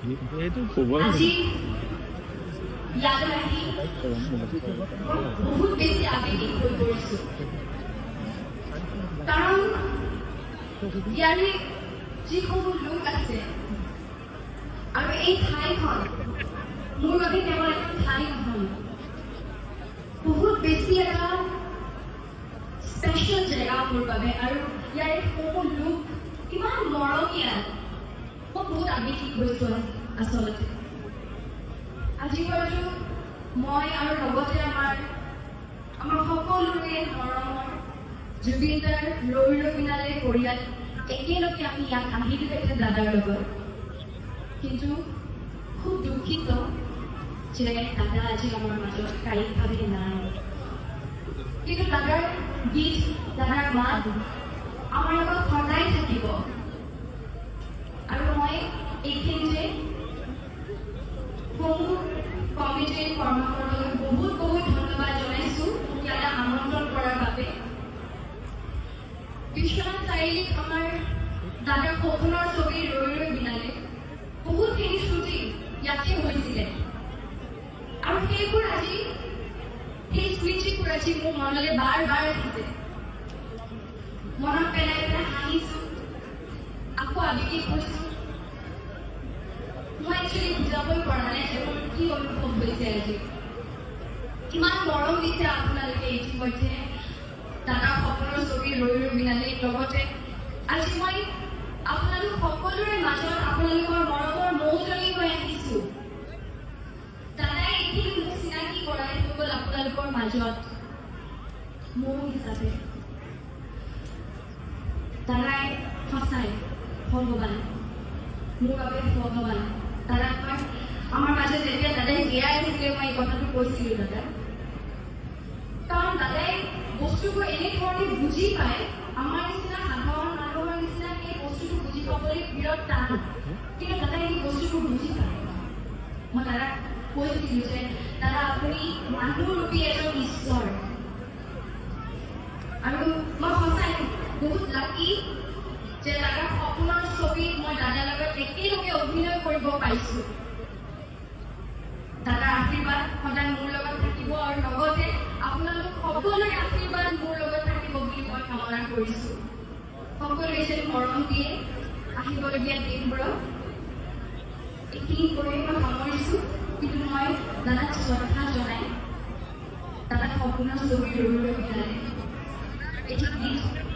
আজি ইয়ালৈ আহি বহুত বেছি আবেগিক হৈ পৰিছোঁ কাৰণ ইয়াৰে যিসমূহ লোক আছে আৰু এই ঠাইখন মোৰ বাবে কেৱল এখন ঠাই নহয় বহুত বেছি এটা স্পেচিয়েল জেগা মোৰ বাবে আৰু ইয়াৰে সমূহ লোক ইমান মৰমীয়াল মই বহুত আবেগিক হৈছোঁ আচলতে আজি হয়তো মই আৰু লগতে আমাৰ সকলোৰে মৰমৰ জুবিনদাৰ ৰৈ ৰৈ বিনালে পৰিয়াল একেলগে আমি ইয়াত আহিলোঁ এতিয়া দাদাৰ লগত কিন্তু খুব দুখিত যে দাদা আজি আমাৰ মাজত শাৰীৰিকভাৱে নাই কিন্তু দাদাৰ গীত দাদাৰ মাত আমাৰ লগত সদায় থাকিব আৰু মই এইখিনিতে সমূহ কমিটিৰ কৰ্মকৰ্তাক বহুত বহুত ধন্যবাদ জনাইছোঁ মোক ইয়ালৈ আমন্ত্ৰণ কৰাৰ বাবে বিশ্বনাথ চাৰিআলিত আমাৰ দাদাৰ সপোনৰ ছবি ৰৈ ৰৈ বিনালে বহুতখিনি শ্বুটিং ইয়াতে হৈছিলে আৰু সেইবোৰ আজি সেই স্মৃতিবোৰ আজি মোৰ মনলৈ বাৰ বাৰ আহিছে মনত পেলাই পেলাই হাঁহিছোঁ আকৌ আবেগিক হৈছোঁ মই একচুৱেলি বুজাবই পৰা নাই যে মোৰ কি অনুভৱ হৈছে আজি কিমান মৰম দিছে আপোনালোকে ইতিমধ্যে দাদাৰ সপোনৰ ছবি ৰৈ ৰৈ বিনালে লগতে আজি মই আপোনালোক সকলোৰে মাজত আপোনালোকৰ মৰমৰ মৌজনী হৈ আহিছোঁ দাদাই এইখিনি মোক চিনাকি কৰাই হৈ গ'ল আপোনালোকৰ মাজত মৌ হিচাপে দাদাই সঁচাই ভগৱান মোৰ বাবে ভগৱান দাদাক মই আমাৰ মাজত যেতিয়া দাদাই জীয়াই আছিলে মই এই কথাটো কৈছিলোঁ দাদা কাৰণ দাদাই বস্তুবোৰ এনেধৰণে বুজি পায় আমাৰ নিচিনা সাধাৰণ মানুহৰ নিচিনা সেই বস্তুটো বুজি পাবলৈ বিৰাট টান কিন্তু দাদাই এই বস্তুবোৰ বুজি পায় মই দাদাক কৈছিলোঁ যে দাদা আপুনি মানুহৰূপী এজন ঈশ্বৰ আৰু মই সঁচাই বহুত লাকি যে দাদাৰ সপোনৰ ছবিত মই দাদাৰ লগত একেলগে অভিনয় কৰিব পাৰিছোঁ দাদাৰ আশীৰ্বাদ সদায় মোৰ লগত থাকিব আৰু লগতে আপোনালোক সকলোৰে আশীৰ্বাদ মোৰ লগত থাকিব বুলি মই কামনা কৰিছোঁ সকলোৱে যেন মৰম দিয়ে আহিবলগীয়া দিনবোৰত এইখিনি কৰি মই সামৰিছোঁ কিন্তু মই দাদাক শ্ৰদ্ধা জনাই দাদাক সপোনৰ ছবি ৰৈ ৰৈ বিনালে এটি গীত